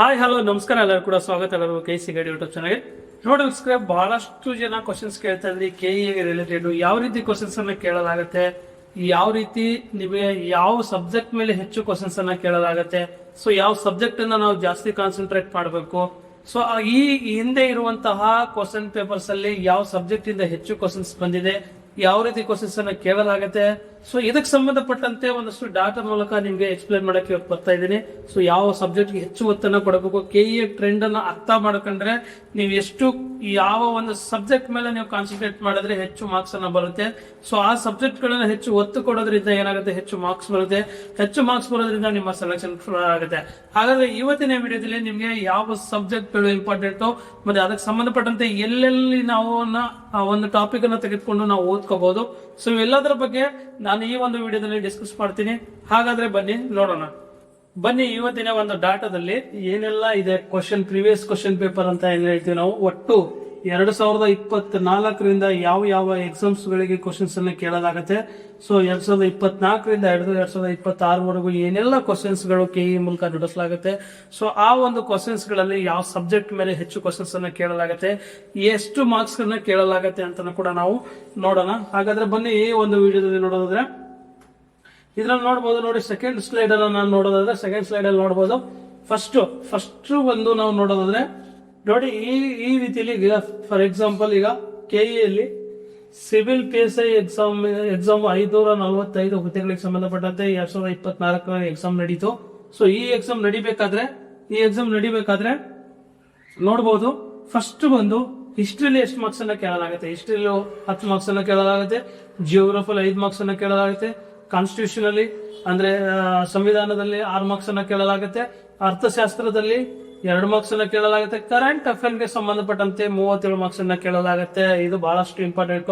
Hi hello ನಮಸ್ಕಾರ, ಎಲ್ಲರೂ ಕೂಡ ಸ್ವಾಗತ. ಎಲ್ಲರಿಗೂ KC ಗೈಡ್ ಯೂಟ್ಯೂಬ್ ಚಾನಲ್ಗೆ ನೋಡಿ. ಬಹಳಷ್ಟು ಜನ ಕ್ವಶನ್ಸ್ ಕೇಳ್ತಾ ಇದ್ರಿ KE ರಿಲೇಟೆಡ್ ಯಾವ ರೀತಿ ಕ್ವಶನ್ಸ್ ಅನ್ನ ಕೇಳಲಾಗುತ್ತೆ, ಯಾವ ರೀತಿ ನಿಮಗೆ ಯಾವ ಸಬ್ಜೆಕ್ಟ್ ಮೇಲೆ ಹೆಚ್ಚು ಕ್ವಶನ್ಸ್ ಅನ್ನ ಕೇಳಲಾಗುತ್ತೆ, ಸೊ ಯಾವ ಸಬ್ಜೆಕ್ಟ್ ಅನ್ನ ನಾವು ಜಾಸ್ತಿ ಕಾನ್ಸಂಟ್ರೇಟ್ ಮಾಡಬೇಕು, ಸೊ ಈ ಹಿಂದೆ ಇರುವಂತಹ ಕ್ವಶನ್ ಪೇಪರ್ಸ್ ಅಲ್ಲಿ ಯಾವ ಸಬ್ಜೆಕ್ಟ್ ಇಂದ ಹೆಚ್ಚು ಕ್ವಶನ್ಸ್ ಬಂದಿದೆ, ಯಾವ ರೀತಿ ಕ್ವಶನ್ಸ್ ಅನ್ನ ಕೇಳಲಾಗುತ್ತೆ, ಸೊ ಇದಕ್ಕೆ ಸಂಬಂಧಪಟ್ಟಂತೆ ಒಂದಷ್ಟು ಡಾಟಾ ಮೂಲಕ ನಿಮ್ಗೆ ಎಕ್ಸ್ಪ್ಲೇನ್ ಮಾಡಕ್ಕೆ ಬರ್ತಾ ಇದ್ದೀನಿ. ಸೊ ಯಾವ ಸಬ್ಜೆಕ್ಟ್ ಗೆ ಹೆಚ್ಚು ಒತ್ತನ್ನ ಕೊಡಬೇಕು, KE ಟ್ರೆಂಡ್ ಅನ್ನ ಅರ್ಥ ಮಾಡ್ಕೊಂಡ್ರೆ ನೀವು ಎಷ್ಟು ಯಾವ ಒಂದು ಸಬ್ಜೆಕ್ಟ್ ಮೇಲೆ ನೀವು ಕಾನ್ಸಂಟ್ರೇಟ್ ಮಾಡಿದ್ರೆ ಹೆಚ್ಚು ಮಾರ್ಕ್ಸ್ ಅನ್ನ ಬರುತ್ತೆ. ಸೊ ಆ ಸಬ್ಜೆಕ್ಟ್ ಗಳನ್ನ ಹೆಚ್ಚು ಒತ್ತು ಕೊಡೋದ್ರಿಂದ ಏನಾಗುತ್ತೆ, ಹೆಚ್ಚು ಮಾರ್ಕ್ಸ್ ಬರುತ್ತೆ. ಹೆಚ್ಚು ಮಾರ್ಕ್ಸ್ ಬರೋದ್ರಿಂದ ನಿಮ್ಮ ಸೆಲೆಕ್ಷನ್ ಆಗುತ್ತೆ. ಹಾಗಾದ್ರೆ ಇವತ್ತಿನ ವಿಡಿಯೋದಲ್ಲಿ ನಿಮ್ಗೆ ಯಾವ ಸಬ್ಜೆಕ್ಟ್ ಗಳು ಇಂಪಾರ್ಟೆಂಟ್ ಮತ್ತೆ ಅದಕ್ಕೆ ಸಂಬಂಧಪಟ್ಟಂತೆ ಎಲ್ಲೆಲ್ಲಿ ನಾವು ಒಂದು ಟಾಪಿಕ್ ಅನ್ನ ತೆಗೆದುಕೊಂಡು ನಾವು ಓದ್ಕೋಬಹುದು, ಸೊ ಎಲ್ಲದರ ಬಗ್ಗೆ ನಾನು ಈ ಒಂದು ವಿಡಿಯೋದಲ್ಲಿ ಡಿಸ್ಕಸ್ ಮಾಡ್ತೀನಿ. ಹಾಗಾದ್ರೆ ಬನ್ನಿ ನೋಡೋಣ. ಬನ್ನಿ ಇವತ್ತಿನ ಒಂದು ಡಾಟಾದಲ್ಲಿ ಏನೆಲ್ಲ ಇದೆ, ಪ್ರೀವಿಯಸ್ ಕ್ವಶನ್ ಪೇಪರ್ ಅಂತ ಏನ್ ಹೇಳ್ತೀವಿ ನಾವು, ಒಟ್ಟು 2024ರಿಂದ ಯಾವ ಯಾವ ಎಕ್ಸಾಮ್ಸ್ ಗಳಿಗೆ ಕ್ವಶನ್ಸ್ ಅನ್ನ ಕೇಳಲಾಗುತ್ತೆ. ಸೊ 2024ರಿಂದ 2026ವರೆಗೂ ಏನೆಲ್ಲ ಕ್ವಶನ್ಸ್ ಗಳು KE ಮೂಲಕ ನಡೆಸಲಾಗುತ್ತೆ. ಸೊ ಆ ಒಂದು ಕ್ವಶನ್ಸ್ ಗಳಲ್ಲಿ ಯಾವ ಸಬ್ಜೆಕ್ಟ್ ಮೇಲೆ ಹೆಚ್ಚು ಕ್ವಶನ್ಸ್ ಅನ್ನ ಕೇಳಲಾಗುತ್ತೆ, ಎಷ್ಟು ಮಾರ್ಕ್ಸ್ ಗಳನ್ನ ಕೇಳಲಾಗುತ್ತೆ ಅಂತ ಕೂಡ ನಾವು ನೋಡೋಣ. ಹಾಗಾದ್ರೆ ಬನ್ನಿ ಈ ಒಂದು ವಿಡಿಯೋದಲ್ಲಿ ನೋಡೋದಾದ್ರೆ ಇದ್ರಲ್ಲಿ ನೋಡಬಹುದು. ನೋಡಿ, ಸೆಕೆಂಡ್ ಸ್ಲೈಡ್ ಅನ್ನ ನಾನು ನೋಡೋದಾದ್ರೆ ಸೆಕೆಂಡ್ ಸ್ಲೈಡ್ ಅಲ್ಲಿ ನೋಡಬಹುದು. ಫಸ್ಟ್ ಒಂದು ನಾವು ನೋಡೋದಾದ್ರೆ ನೋಡಿ, ಈ ರೀತಿಯಲ್ಲಿ ಈಗ ಫಾರ್ ಎಕ್ಸಾಂಪಲ್ ಈಗ KE ಅಲ್ಲಿ ಸಿವಿಲ್ PSI ಎಕ್ಸಾಮ್ 545 ಹುದ್ದೆಗಳಿಗೆ ಸಂಬಂಧಪಟ್ಟಂತೆ 2024 ಎಕ್ಸಾಮ್ ನಡೀತು. ಸೊ ಈ ಎಕ್ಸಾಮ್ ನಡಿಬೇಕಾದ್ರೆ ನೋಡಬಹುದು. ಫಸ್ಟ್ ಬಂದು ಹಿಸ್ಟ್ರಿಲಿ ಎಷ್ಟು ಮಾರ್ಕ್ಸ್ ಅನ್ನ ಕೇಳಲಾಗುತ್ತೆ, ಹಿಸ್ಟ್ರಿಲಿ 10 ಮಾರ್ಕ್ಸ್ ಅನ್ನ ಕೇಳಲಾಗುತ್ತೆ, ಜಿಯೋಗ್ರಫಿಲಿ 5 ಮಾರ್ಕ್ಸ್ ಅನ್ನ ಕೇಳಲಾಗುತ್ತೆ, ಕಾನ್ಸ್ಟಿಟ್ಯೂಷನ್ ಅಲ್ಲಿ ಅಂದ್ರೆ ಸಂವಿಧಾನದಲ್ಲಿ 6 ಮಾರ್ಕ್ಸ್ ಅನ್ನ ಕೇಳಲಾಗುತ್ತೆ, ಅರ್ಥಶಾಸ್ತ್ರದಲ್ಲಿ 2 ಮಾರ್ಕ್ಸ್ ಅನ್ನ ಕೇಳಲಾಗುತ್ತೆ, ಕರೆಂಟ್ ಅಫೇರ್ ಗೆ ಸಂಬಂಧಪಟ್ಟಂತೆ 37 ಮಾರ್ಕ್ಸ್ ಅನ್ನ ಕೇಳಲಾಗುತ್ತೆ. ಇದು ಬಹಳಷ್ಟು ಇಂಪಾರ್ಟೆಂಟ್,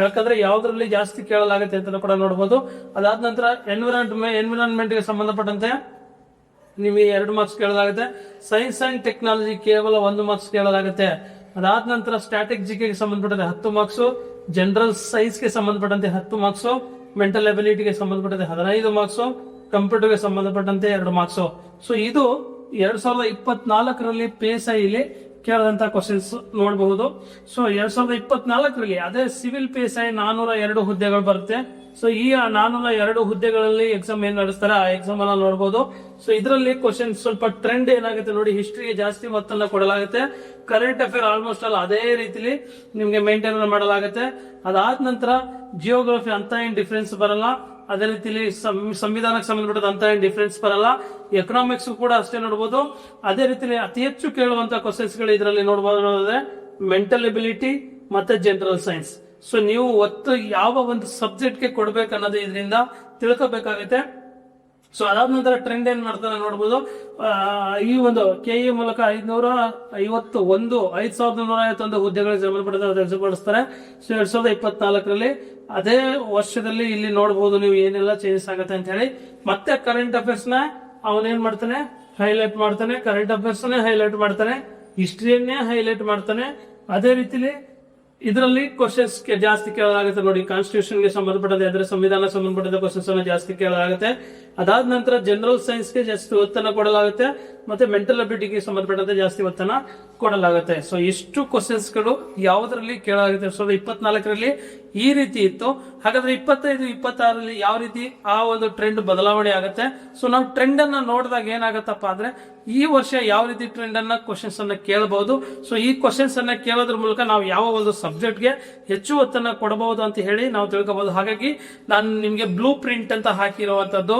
ಯಾಕಂದ್ರೆ ಯಾವ್ದ್ರಲ್ಲಿ ಜಾಸ್ತಿ ಕೇಳಲಾಗುತ್ತೆ ಅಂತ ಕೂಡ ನೋಡಬಹುದು. ಅದಾದ ನಂತರ ಎನ್ವಿರಾನ್ಮೆಂಟ್ ಗೆ ಸಂಬಂಧಪಟ್ಟಂತೆ ನಿಮಗೆ 2 ಮಾರ್ಕ್ಸ್ ಕೇಳಲಾಗುತ್ತೆ, ಸೈನ್ಸ್ ಅಂಡ್ ಟೆಕ್ನಾಲಜಿ ಕೇವಲ 1 ಮಾರ್ಕ್ಸ್ ಕೇಳಲಾಗುತ್ತೆ. ಅದಾದ ನಂತರ ಸ್ಟ್ಯಾಟಿಕ್ GK ಗೆ ಸಂಬಂಧಪಟ್ಟಂತೆ 10 ಮಾರ್ಕ್ಸ್, ಜನರಲ್ ಸೈನ್ಸ್ ಗೆ ಸಂಬಂಧಪಟ್ಟಂತೆ 10 ಮಾರ್ಕ್ಸ್, ಮೆಂಟಲ್ ಎಬಿಲಿಟಿಗೆ ಸಂಬಂಧಪಟ್ಟಂತೆ 15 ಮಾರ್ಕ್ಸ್, ಕಂಪ್ಯೂಟರ್ ಗೆ ಸಂಬಂಧಪಟ್ಟಂತೆ 2 ಮಾರ್ಕ್ಸ್. ಸೊ ಇದು 2024ರಲ್ಲಿ PSI ಇಲ್ಲಿ ಕೇಳಿದಂತ ಕ್ವಶನ್ಸ್ ನೋಡಬಹುದು. ಸೊ 2024ರಲ್ಲಿ ಅದೇ ಸಿವಿಲ್ PSI 402 ಹುದ್ದೆಗಳು ಬರುತ್ತೆ. ಸೊ ಈ 402 ಹುದ್ದೆಗಳಲ್ಲಿ ಎಕ್ಸಾಮ್ ಏನ್ ನಡೆಸ್ತಾರೆ ಆ ಎಕ್ಸಾಮ್ ಅನ್ನ ನೋಡಬಹುದು. ಸೊ ಇದರಲ್ಲಿ ಕ್ವಶನ್ ಸ್ವಲ್ಪ ಟ್ರೆಂಡ್ ಏನಾಗುತ್ತೆ ನೋಡಿ, ಹಿಸ್ಟ್ರಿಗೆ ಜಾಸ್ತಿ ಒತ್ತನ್ನ ಕೊಡಲಾಗುತ್ತೆ, ಕರೆಂಟ್ ಅಫೇರ್ ಆಲ್ಮೋಸ್ಟ್ ಆಲ್ ಅದೇ ರೀತಿಲಿ ನಿಮ್ಗೆ ಮೇಂಟೈನ್ ಮಾಡಲಾಗುತ್ತೆ. ಅದಾದ ನಂತರ ಜಿಯೋಗ್ರಫಿ ಅಂತ ಏನ್ ಡಿಫ್ರೆನ್ಸ್ ಬರಲ್ಲ, ಅದೇ ರೀತಿಲಿ ಸಂವಿಧಾನಕ್ಕೆ ಸಂಬಂಧಪಟ್ಟ ಅಂತ ಏನ್ ಡಿಫ್ರೆನ್ಸ್ ಬರಲ್ಲ, ಎಕನಾಮಿಕ್ಸ್ ಕೂಡ ಅಷ್ಟೇ ನೋಡಬಹುದು. ಅದೇ ರೀತಿಲಿ ಅತಿ ಹೆಚ್ಚು ಕೇಳುವಂತ ಕ್ವಶನ್ಸ್ ಗಳು ಇದರಲ್ಲಿ ನೋಡಬಹುದಾದ್ರೆ ಮೆಂಟಲ್ ಎಬಿಲಿಟಿ ಮತ್ತೆ ಜನರಲ್ ಸೈನ್ಸ್. ಸೊ ನೀವು ಒತ್ತು ಯಾವ ಒಂದು ಸಬ್ಜೆಕ್ಟ್ ಗೆ ಕೊಡ್ಬೇಕು ಅನ್ನೋದು ಇದರಿಂದ ತಿಳ್ಕೋಬೇಕಾಗುತ್ತೆ. ಸೊ ಅದಾದ ನಂತರ ಟ್ರೆಂಡ್ ಏನ್ ಮಾಡ್ತಾರೆ ನೋಡಬಹುದು. ಈ ಒಂದು KE ಮೂಲಕ 5151 ಹುದ್ದೆಗಳಿಗೆ ಸಂಬಂಧಪಟ್ಟಂತೆ ಎಕ್ಸಾಮ್ ಸೊ 2024ರಲ್ಲಿ ಅದೇ ವರ್ಷದಲ್ಲಿ ಇಲ್ಲಿ ನೋಡಬಹುದು ನೀವು ಏನೆಲ್ಲ ಚೇಂಜಸ್ ಆಗುತ್ತೆ ಅಂತ ಹೇಳಿ. ಮತ್ತೆ ಕರೆಂಟ್ ಅಫೇರ್ಸ್ ನ ಅವನೇನ್ ಮಾಡ್ತಾನೆ, ಹೈಲೈಟ್ ಮಾಡ್ತಾನೆ, ಕರೆಂಟ್ ಅಫೇರ್ಸ್ ಹೈಲೈಟ್ ಮಾಡ್ತಾನೆ, ಹಿಸ್ಟ್ರಿಯನ್ನೇ ಹೈಲೈಟ್ ಮಾಡ್ತಾನೆ. ಅದೇ ರೀತಿಲಿ ಇದರಲ್ಲಿ ಕ್ವಶನ್ಸ್ ಜಾಸ್ತಿ ಕೇಳಲಾಗುತ್ತೆ ನೋಡಿ, ಕಾನ್ಸ್ಟಿಟ್ಯೂಷನ್ ಗೆ ಸಂಬಂಧಪಟ್ಟಂತೆ ಅಂದ್ರೆ ಸಂವಿಧಾನ ಸಂಬಂಧಪಟ್ಟಂತ ಕ್ವಶನ್ಸ್ ಅನ್ನ ಜಾಸ್ತಿ ಕೇಳಲಾಗುತ್ತೆ. ಅದಾದ ನಂತರ ಜನರಲ್ ಸೈನ್ಸ್ ಗೆ ಜಾಸ್ತಿ ಒತ್ತನ್ನ ಕೊಡಲಾಗುತ್ತೆ, ಮತ್ತೆ ಮೆಂಟಲ್ ಅಬಿಲಿಟಿಗೆ ಸಂಬಂಧಪಟ್ಟಂತೆ ಜಾಸ್ತಿ ಒತ್ತನ್ನ ಕೊಡಲಾಗುತ್ತೆ. ಸೊ ಇಷ್ಟು ಕ್ವಶನ್ಸ್ ಗಳು ಯಾವುದರಲ್ಲಿ ಕೇಳಲಾಗುತ್ತೆ 2024ರಲ್ಲಿ ಈ ರೀತಿ ಇತ್ತು. ಹಾಗಾದ್ರೆ 25-26ರಲ್ಲಿ ಯಾವ ರೀತಿ ಆ ಒಂದು ಟ್ರೆಂಡ್ ಬದಲಾವಣೆ ಆಗುತ್ತೆ. ಸೊ ನಾವು ಟ್ರೆಂಡ್ ಅನ್ನ ನೋಡಿದಾಗ ಏನಾಗತ್ತಪ್ಪ ಅಂದ್ರೆ ಈ ವರ್ಷ ಯಾವ ರೀತಿ ಟ್ರೆಂಡ್ ಅನ್ನ ಕ್ವಶನ್ಸ್ ಅನ್ನ ಕೇಳಬಹುದು. ಸೊ ಈ ಕ್ವಶನ್ಸ್ ಅನ್ನ ಕೇಳೋದ್ರ ಮೂಲಕ ನಾವು ಯಾವ ಒಂದು ಸಬ್ಜೆಕ್ಟ್ ಗೆ ಹೆಚ್ಚು ಒತ್ತನ್ನ ಕೊಡಬಹುದು ಅಂತ ಹೇಳಿ ನಾವು ತಿಳ್ಕೋಬಹುದು. ಹಾಗಾಗಿ ನಾನು ನಿಮ್ಗೆ ಬ್ಲೂ ಪ್ರಿಂಟ್ ಅಂತ ಹಾಕಿರುವಂತದ್ದು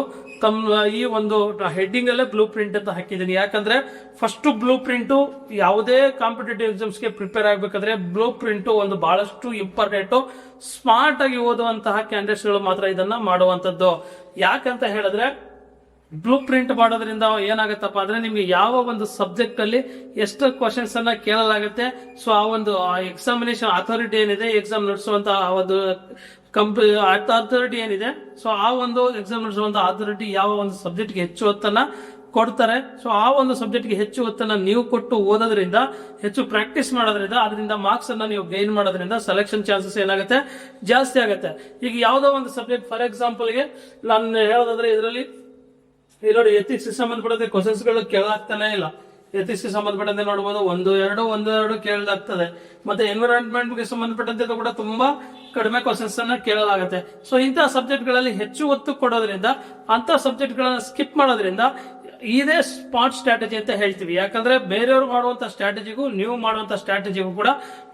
ಈ ಒಂದು ಹೆಡ್ಡಿಂಗ್ ಅಲ್ಲೇ ಬ್ಲೂ ಪ್ರಿಂಟ್ ಅಂತ ಹಾಕಿದ್ದೀನಿ. ಯಾಕಂದ್ರೆ ಫಸ್ಟ್ ಬ್ಲೂ ಪ್ರಿಂಟ್ ಯಾವುದೇ ಕಾಂಪಿಟೇಟಿವ್ ಎಕ್ಸಾಮ್ಸ್ ಗೆ ಪ್ರಿಪೇರ್ ಆಗ್ಬೇಕಾದ್ರೆ ಬ್ಲೂ ಪ್ರಿಂಟ್ ಒಂದು ಬಹಳಷ್ಟು ಇಂಪಾರ್ಟೆಂಟ್. ಸ್ಮಾರ್ಟ್ ಆಗಿ ಓದುವಂತಹ ಕ್ಯಾಂಡಿಡೇಟ್ಸ್ ಗಳು ಮಾತ್ರ ಇದನ್ನ ಮಾಡುವಂತದ್ದು. ಯಾಕಂತ ಹೇಳಿದ್ರೆ ಬ್ಲೂ ಪ್ರಿಂಟ್ ಮಾಡೋದ್ರಿಂದ ಏನಾಗತ್ತಪ್ಪ ಅಂದ್ರೆ ನಿಮ್ಗೆ ಯಾವ ಒಂದು ಸಬ್ಜೆಕ್ಟ್ ಅಲ್ಲಿ ಎಷ್ಟು ಕ್ವಶನ್ಸ್ ಅನ್ನ ಕೇಳಲಾಗುತ್ತೆ, ಸೊ ಆ ಒಂದು ಎಕ್ಸಾಮಿನೇಷನ್ ಅಥಾರಿಟಿ ಏನಿದೆ, ಎಕ್ಸಾಮ್ ನಡೆಸುವಂತಹ ಒಂದು ಅಥಾರಿಟಿ ಏನಿದೆ, ಸೊ ಆ ಒಂದು ಎಕ್ಸಾಮ್ ನಡೆಸುವಂತಹ ಅಥಾರಿಟಿ ಯಾವ ಒಂದು ಸಬ್ಜೆಕ್ಟ್ ಗೆ ಹೆಚ್ಚು ಒತ್ತನ್ನ ಕೊಡ್ತಾರೆ, ಸೊ ಆ ಒಂದು ಸಬ್ಜೆಕ್ಟ್ ಗೆ ಹೆಚ್ಚು ಒತ್ತನ್ನ ನೀವು ಕೊಟ್ಟು ಓದೋದ್ರಿಂದ, ಹೆಚ್ಚು ಪ್ರಾಕ್ಟೀಸ್ ಮಾಡೋದ್ರಿಂದ, ಅದರಿಂದ ಮಾರ್ಕ್ಸ್ ಅನ್ನ ನೀವು ಗೈನ್ ಮಾಡೋದ್ರಿಂದ ಸೆಲೆಕ್ಷನ್ ಚಾನ್ಸಸ್ ಏನಾಗುತ್ತೆ, ಜಾಸ್ತಿ ಆಗುತ್ತೆ. ಈಗ ಯಾವ್ದೋ ಒಂದು ಸಬ್ಜೆಕ್ಟ್ ಫಾರ್ ಎಕ್ಸಾಂಪಲ್ ಗೆ ನಾನು ಹೇಳೋದಾದ್ರೆ ಇದರಲ್ಲಿ ನೋಡಿ ಎಥಿಕ್ಸ್ ಸಂಬಂಧಪಟ್ಟಂತೆ ಕ್ವಶನ್ಸ್ ಗಳು ಕೇಳಾಗ್ತಾನೆ ಇಲ್ಲ. ಎಥಿಕ್ಸ್ಗೆ ಸಂಬಂಧಪಟ್ಟಂತೆ ನೋಡಬಹುದು, ಒಂದು ಎರಡು ಕೇಳಲಾಗ್ತದೆ. ಮತ್ತೆ ಎನ್ವಿರಾನ್ಮೆಂಟ್ಗೆ ಸಂಬಂಧಪಟ್ಟಂತೆ ಕೂಡ ತುಂಬಾ ಕಡಿಮೆ ಕ್ವಶನ್ಸ್ ಅನ್ನ ಕೇಳಲಾಗುತ್ತೆ. ಸೊ ಇಂತಹ ಸಬ್ಜೆಕ್ಟ್ ಗಳಲ್ಲಿ ಹೆಚ್ಚು ಒತ್ತು ಕೊಡೋದ್ರಿಂದ, ಅಂತ ಸಬ್ಜೆಕ್ಟ್ ಗಳನ್ನ ಸ್ಕಿಪ್ ಮಾಡೋದ್ರಿಂದ ಇದೇ ಸ್ಮಾರ್ಟ್ ಸ್ಟ್ರಾಟಜಿ ಅಂತ ಹೇಳ್ತೀವಿ. ಯಾಕಂದ್ರೆ ಬೇರೆಯವರು ಮಾಡುವಂತ ಸ್ಟ್ರಾಟಜಿಗೂ ನೀವು ಮಾಡುವಂತ ಸ್ಟ್ರಾಟಜಿಗೂ ಕೂಡ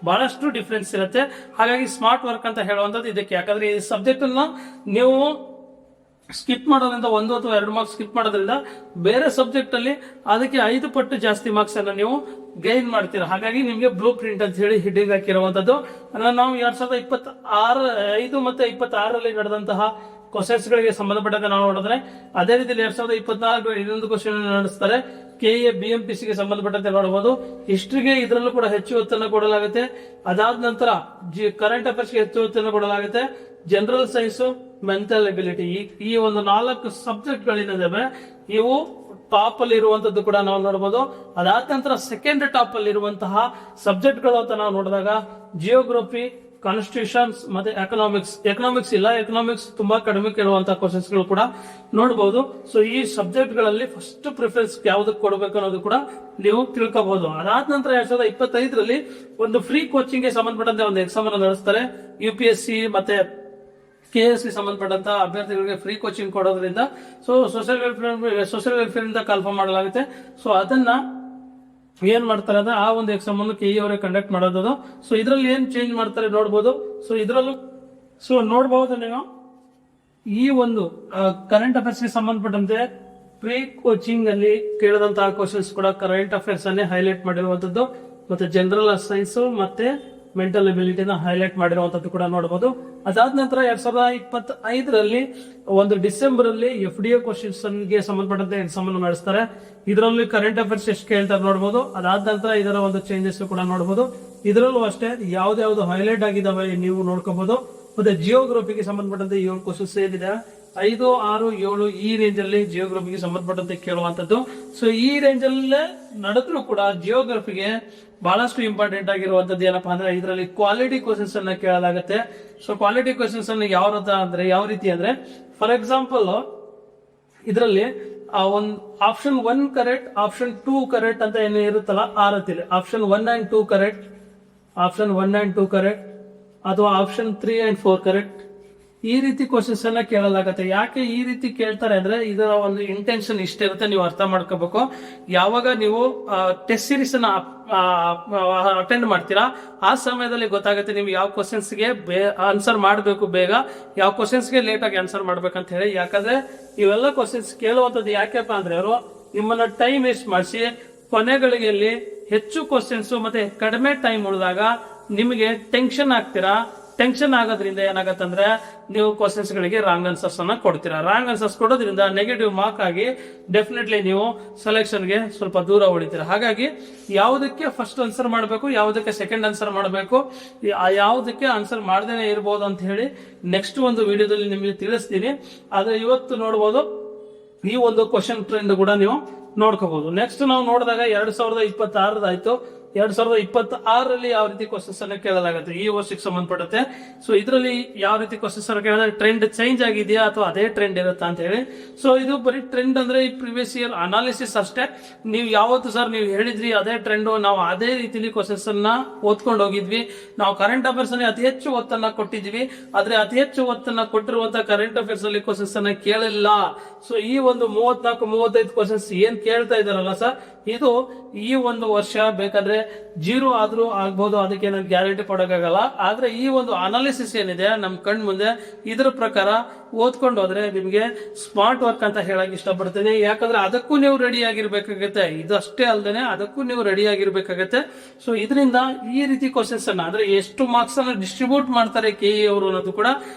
ಬಹಳಷ್ಟು ಡಿಫ್ರೆನ್ಸ್ ಇರುತ್ತೆ. ಹಾಗಾಗಿ ಸ್ಮಾರ್ಟ್ ವರ್ಕ್ ಅಂತ ಹೇಳುವಂತದ್ದು ಇದಕ್ಕೆ. ಯಾಕಂದ್ರೆ ಈ ಸಬ್ಜೆಕ್ಟ್ ಅನ್ನ ನೀವು ಸ್ಕಿಪ್ ಮಾಡೋದ್ರಿಂದ 1 ಅಥವಾ 2 ಮಾರ್ಕ್ಸ್ ಸ್ಕಿಪ್ ಮಾಡೋದ್ರಿಂದ ಬೇರೆ ಸಬ್ಜೆಕ್ಟ್ ಅಲ್ಲಿ ಅದಕ್ಕೆ 5 ಪಟ್ಟು ಜಾಸ್ತಿ ಮಾರ್ಕ್ಸ್ ಅನ್ನ ನೀವು ಗೈನ್ ಮಾಡ್ತೀರಾ. ಹಾಗಾಗಿ ನಿಮ್ಗೆ ಬ್ಲೂ ಪ್ರಿಂಟ್ ಅಂತ ಹೇಳಿ ಹಿಡ್ಡಿಂಗ್ ಹಾಕಿರುವಂತದ್ದು. ನಾವು 2025 ಮತ್ತೆ 26ರಲ್ಲಿ ನಡೆದಂತಹ ಕ್ವಶನ್ಸ್ ಗಳಿಗೆ ಸಂಬಂಧಪಟ್ಟಂತೆ ನಾವು ನೋಡಿದ್ರೆ, ಅದೇ ರೀತಿ 2024 ಇನ್ನೊಂದು ಕ್ವಶನ್ ನಡೆಸ್ತಾರೆ. KA BMPC ಗೆ ಸಂಬಂಧಪಟ್ಟಂತೆ ನೋಡಬಹುದು. ಹಿಸ್ಟ್ರಿಗೆ ಇದರಲ್ಲೂ ಕೂಡ ಹೆಚ್ಚು ಒತ್ತನ್ನು ಕೊಡಲಾಗುತ್ತೆ. ಅದಾದ ನಂತರ ಕರೆಂಟ್ ಅಫೇರ್ಸ್ ಗೆ ಹೆಚ್ಚು ಒತ್ತನ್ನು ಕೊಡಲಾಗುತ್ತೆ. ಜನರಲ್ ಸೈನ್ಸ್, ಮೆಂಟಲ್ ಎಬಿಲಿಟಿ, ಈ ಒಂದು 4 ಸಬ್ಜೆಕ್ಟ್ ಗಳಿದ್ದಾವೆ. ಇವು ಟಾಪ್ ಅಲ್ಲಿ ಇರುವಂತದ್ದು ಕೂಡ ನಾವು ನೋಡಬಹುದು. ಅದಾದ ನಂತರ ಸೆಕೆಂಡ್ ಟಾಪ್ ಅಲ್ಲಿ ಇರುವಂತಹ ಸಬ್ಜೆಕ್ಟ್ ಗಳು ಅಂತ ನಾವು ನೋಡಿದಾಗ ಜಿಯೋಗ್ರಫಿ, ಕಾನ್ಸ್ಟಿಟ್ಯೂಷನ್ಸ್ ಮತ್ತೆ ಎಕನಾಮಿಕ್ಸ್ ಇಲ್ಲ. ಎಕನಾಮಿಕ್ಸ್ ತುಂಬಾ ಕಡಿಮೆ ಕೇಳುವಂತಹ ಕ್ವಶನ್ಸ್ ಗಳು ಕೂಡ ನೋಡಬಹುದು. ಸೊ ಈ ಸಬ್ಜೆಕ್ಟ್ ಗಳಲ್ಲಿ ಫಸ್ಟ್ ಪ್ರಿಫರೆನ್ಸ್ ಯಾವ್ದಕ್ಕೆ ಕೊಡಬೇಕು ಅನ್ನೋದು ಕೂಡ ನೀವು ತಿಳ್ಕೋಬಹುದು. ಅದಾದ ನಂತರ 2025ರಲ್ಲಿ ಒಂದು ಫ್ರೀ ಕೋಚಿಂಗ್ ಗೆ ಸಂಬಂಧಪಟ್ಟಂತೆ ಒಂದು ಎಕ್ಸಾಮ್ ಅನ್ನು ನಡೆಸ್ತಾರೆ. UPSC ಮತ್ತೆ KS ಗೆ ಸಂಬಂಧಪಟ್ಟಂತ ಅಭ್ಯರ್ಥಿಗಳಿಗೆ ಫ್ರೀ ಕೋಚಿಂಗ್ ಕೊಡೋದ್ರಿಂದ ಸೋಷಿಯಲ್ ವೆಲ್ಫೇರ್ ಇಂದ ಕಾಲ್ಫಾರ್ಮ್ ಮಾಡಲಾಗುತ್ತೆ. ಸೊ ಅದನ್ನ ಏನ್ ಮಾಡ್ತಾರೆ ಅಂದ್ರೆ ಆ ಒಂದು ಎಕ್ಸಾಮ್ ಅನ್ನು KE ಅವರೇ ಕಂಡಕ್ಟ್ ಮಾಡೋದು. ಸೊ ಇದ್ರಲ್ಲಿ ಏನ್ ಚೇಂಜ್ ಮಾಡ್ತಾರೆ ನೋಡಬಹುದು. ಸೊ ಇದ್ರಲ್ಲೂ ನೋಡಬಹುದು ನೀವು ಈ ಒಂದು ಕರೆಂಟ್ ಅಫೇರ್ಸ್ ಗೆ ಸಂಬಂಧಪಟ್ಟಂತೆ ಪ್ರೀ ಕೋಚಿಂಗ್ ಅಲ್ಲಿ ಕೇಳಿದಂತಹ ಕ್ವಶನ್ಸ್ ಕೂಡ ಕರೆಂಟ್ ಅಫೇರ್ಸ್ ಅನ್ನೇ ಹೈಲೈಟ್ ಮಾಡಿರುವಂತದ್ದು. ಮತ್ತೆ ಜನರಲ್ ಸೈನ್ಸ್ ಮತ್ತೆ ಮೆಂಟಲ್ ಎಬಿಲಿಟಿನ ಹೈಲೈಟ್ ಮಾಡಿರುವಂತದ್ದು ಕೂಡ ನೋಡಬಹುದು. ಅದಾದ ನಂತರ 2025ರಲ್ಲಿ ಒಂದು ಡಿಸೆಂಬರ್ ಅಲ್ಲಿ FDA ಕ್ವಶನ್ಸ್ ಗೆ ಸಂಬಂಧಪಟ್ಟಂತೆ ಎಕ್ಸಾಮ್ ಅನ್ನು ನಡೆಸ್ತಾರೆ. ಇದರಲ್ಲಿ ಕರೆಂಟ್ ಅಫೇರ್ಸ್ ಎಷ್ಟು ಕೇಳ್ತಾರೆ ನೋಡಬಹುದು. ಅದಾದ ನಂತರ ಇದರ ಒಂದು ಚೇಂಜಸ್ ಕೂಡ ನೋಡಬಹುದು. ಇದರಲ್ಲೂ ಅಷ್ಟೇ ಯಾವ್ದು ಹೈಲೈಟ್ ಆಗಿದಾವೆ ನೀವು ನೋಡ್ಕೋಬಹುದು. ಮತ್ತೆ ಜಿಯೋಗ್ರಫಿಗೆ ಸಂಬಂಧಪಟ್ಟಂತೆ 7 ಕ್ವಶನ್ಸ್ ಏನಿದೆ, 5, 6, 7 ಈ ರೇಂಜ್ ಅಲ್ಲಿ ಜಿಯೋಗ್ರಫಿಗೆ ಸಂಬಂಧಪಟ್ಟಂತೆ ಕೇಳುವಂತದ್ದು. ಸೊ ಈ ರೇಂಜ್ ಅಲ್ಲೇ ನಡೆದ್ರು ಕೂಡ ಜಿಯೋಗ್ರಫಿಗೆ ಬಹಳಷ್ಟು ಇಂಪಾರ್ಟೆಂಟ್ ಆಗಿರುವಂತದ್ದು ಏನಪ್ಪಾ ಅಂದ್ರೆ ಇದರಲ್ಲಿ ಕ್ವಾಲಿಟಿ ಕ್ವಶನ್ಸ್ ಅನ್ನ ಕೇಳಲಾಗುತ್ತೆ. ಸೊ ಕ್ವಾಲಿಟಿ ಕ್ವಶನ್ಸ್ ಅನ್ನು ಯಾವ ರೀತಿ ಅಂದ್ರೆ ಫಾರ್ ಎಕ್ಸಾಂಪಲ್ ಇದರಲ್ಲಿ ಒಂದು ಆಪ್ಷನ್ 1 ಕರೆಕ್ಟ್, ಆಪ್ಷನ್ 2 ಕರೆಕ್ಟ್ ಅಂತ ಏನು ಇರುತ್ತಲ್ಲ ಆ ರೀತಿ option 1 and 2 correct, option 1 and 2 correct, ಅಥವಾ ಆಪ್ಷನ್ 3 and 4 ಕರೆಕ್ಟ್, ಈ ರೀತಿ ಕ್ವಶನ್ಸ್ ಅನ್ನ ಕೇಳಲಾಗುತ್ತೆ. ಯಾಕೆ ಈ ರೀತಿ ಕೇಳ್ತಾರೆ ಅಂದ್ರೆ ಇದರ ಒಂದು ಇಂಟೆನ್ಷನ್ ಇಷ್ಟಿರುತ್ತೆ, ನೀವು ಅರ್ಥ ಮಾಡ್ಕೋಬೇಕು. ಯಾವಾಗ ನೀವು ಟೆಸ್ಟ್ ಸೀರೀಸ್ ಅನ್ನ ಅಟೆಂಡ್ ಮಾಡ್ತೀರಾ ಆ ಸಮಯದಲ್ಲಿ ಗೊತ್ತಾಗುತ್ತೆ ನೀವು ಯಾವ ಕ್ವಶನ್ಸ್ಗೆ ಆನ್ಸರ್ ಮಾಡಬೇಕು ಬೇಗ, ಯಾವ ಕ್ವಶನ್ಸ್ಗೆ ಲೇಟ್ ಆಗಿ ಆನ್ಸರ್ ಮಾಡ್ಬೇಕಂತ ಹೇಳಿ. ಯಾಕಂದ್ರೆ ಇವೆಲ್ಲ ಕ್ವಶನ್ಸ್ ಕೇಳುವಂತದ್ದು ಯಾಕೆಪ್ಪ ಅಂದ್ರೆ ಅವರು ನಿಮ್ಮನ್ನ ಟೈಮ್ ವೇಸ್ಟ್ ಮಾಡಿಸಿ ಕೊನೆಗಳಿಗೆ ಹೆಚ್ಚು ಕ್ವಶನ್ಸ್ ಮತ್ತೆ ಕಡಿಮೆ ಟೈಮ್ ಉಳಿದಾಗ ನಿಮಗೆ ಟೆನ್ಷನ್ ಆಗ್ತೀರಾ. ಟೆನ್ಷನ್ ಆಗೋದ್ರಿಂದ ಏನಾಗತ್ತಂದ್ರೆ ನೀವು ಕ್ವಶನ್ಸ್ ಗಳಿಗೆ ರಾಂಗ್ ಆನ್ಸರ್ಸ್ ಅನ್ನ ಕೊಡ್ತೀರಾ. ರಾಂಗ್ ಆನ್ಸರ್ಸ್ ಕೊಡೋದ್ರಿಂದ ನೆಗೆಟಿವ್ ಮಾರ್ಕ್ ಆಗಿ ಡೆಫಿನೆಟ್ಲಿ ನೀವು ಸೆಲೆಕ್ಷನ್ ಗೆ ಸ್ವಲ್ಪ ದೂರ ಉಳಿತೀರಾ. ಹಾಗಾಗಿ ಯಾವುದಕ್ಕೆ ಫಸ್ಟ್ ಆನ್ಸರ್ ಮಾಡಬೇಕು, ಯಾವುದಕ್ಕೆ ಸೆಕೆಂಡ್ ಆನ್ಸರ್ ಮಾಡಬೇಕು, ಯಾವುದಕ್ಕೆ ಆನ್ಸರ್ ಮಾಡದೇನೆ ಇರಬಹುದು ಅಂತ ಹೇಳಿ ನೆಕ್ಸ್ಟ್ ಒಂದು ವಿಡಿಯೋದಲ್ಲಿ ನಿಮಗೆ ತಿಳಿಸ್ತೀನಿ. ಆದ್ರೆ ಇವತ್ತು ನೋಡಬಹುದು ಈ ಒಂದು ಕ್ವಶನ್ ಟ್ರೆಂಡ್ ಕೂಡ ನೀವು ನೋಡ್ಕೋಬಹುದು. ನೆಕ್ಸ್ಟ್ ನಾವು ನೋಡಿದಾಗ 2026 ಆಯ್ತು. 2026ರಲ್ಲಿ ಯಾವ ರೀತಿ ಕ್ವಶನ್ಸ್ ಅನ್ನ ಕೇಳಲಾಗುತ್ತೆ ಈ ವರ್ಷಕ್ಕೆ ಸಂಬಂಧಪಡುತ್ತೆ. ಸೊ ಇದರಲ್ಲಿ ಯಾವ ರೀತಿ ಕ್ವಶನ್ಸ್ ಅನ್ನ ಕೇಳಿದ್ರೆ ಟ್ರೆಂಡ್ ಚೇಂಜ್ ಆಗಿದೆಯಾ ಅಥವಾ ಅದೇ ಟ್ರೆಂಡ್ ಇರುತ್ತಾ ಅಂತ ಹೇಳಿ. ಸೊ ಇದು ಬರೀ ಟ್ರೆಂಡ್ ಅಂದ್ರೆ ಈ ಪ್ರಿವಿಯಸ್ ಇಯರ್ ಅನಾಲಿಸಿಸ್ ಅಷ್ಟೇ. ನೀವು ಯಾವತ್ತು ಸರ್ ನೀವು ಹೇಳಿದ್ರಿ ಅದೇ ಟ್ರೆಂಡ್, ನಾವು ಅದೇ ರೀತಿಲಿ ಕ್ವಶನ್ಸ್ ಅನ್ನ ಓದ್ಕೊಂಡು ಹೋಗಿದ್ವಿ. ನಾವು ಕರೆಂಟ್ ಅಫೇರ್ಸ್ ಅಲ್ಲಿ ಅತಿ ಹೆಚ್ಚು ಒತ್ತನ್ನ ಕೊಟ್ಟಿದ್ವಿ, ಆದ್ರೆ ಅತಿ ಹೆಚ್ಚು ಒತ್ತನ್ನ ಕೊಟ್ಟಿರುವಂತಹ ಕರೆಂಟ್ ಅಫೇರ್ಸ್ ಅಲ್ಲಿ ಕ್ವಶನ್ಸ್ ಅನ್ನ ಕೇಳಿಲ್ಲ. ಸೊ ಈ ಒಂದು 34-35 ಕ್ವಶನ್ಸ್ ಏನ್ ಕೇಳ್ತಾ ಇದಾರಲ್ಲ ಸರ್, ಇದು ಈ ಒಂದು ವರ್ಷ ಬೇಕಾದ್ರೆ 0 ಆದ್ರೂ ಆಗ್ಬಹುದು, ಅದಕ್ಕೆ ನಾನು ಗ್ಯಾರಂಟಿ ಕೊಡೋಕ್ಕಾಗಲ್ಲ. ಆದ್ರೆ ಈ ಒಂದು ಅನಾಲಿಸಿಸ್ ಏನಿದೆ ನಮ್ ಕಣ್ ಮುಂದೆ, ಇದ್ರ ಪ್ರಕಾರ ಓದ್ಕೊಂಡು ಹೋದ್ರೆ ನಿಮ್ಗೆ ಸ್ಮಾರ್ಟ್ ವರ್ಕ್ ಅಂತ ಹೇಳಕ್ ಇಷ್ಟಪಡ್ತೀನಿ. ಯಾಕಂದ್ರೆ ಅದಕ್ಕೂ ನೀವು ರೆಡಿ ಆಗಿರ್ಬೇಕಾಗತ್ತೆ, ಇದಷ್ಟೇ ಅಲ್ದೇನೆ ಅದಕ್ಕೂ ನೀವು ರೆಡಿ ಆಗಿರ್ಬೇಕಾಗತ್ತೆ. ಸೊ ಇದರಿಂದ ಈ ರೀತಿ ಕ್ವಶನ್ಸ್ ಅನ್ನ ಅಂದ್ರೆ ಎಷ್ಟು ಮಾರ್ಕ್ಸ್ ಅನ್ನ ಡಿಸ್ಟ್ರಿಬ್ಯೂಟ್ ಮಾಡ್ತಾರೆ KE ಅವರು ಅನ್ನೋದು ಕೂಡ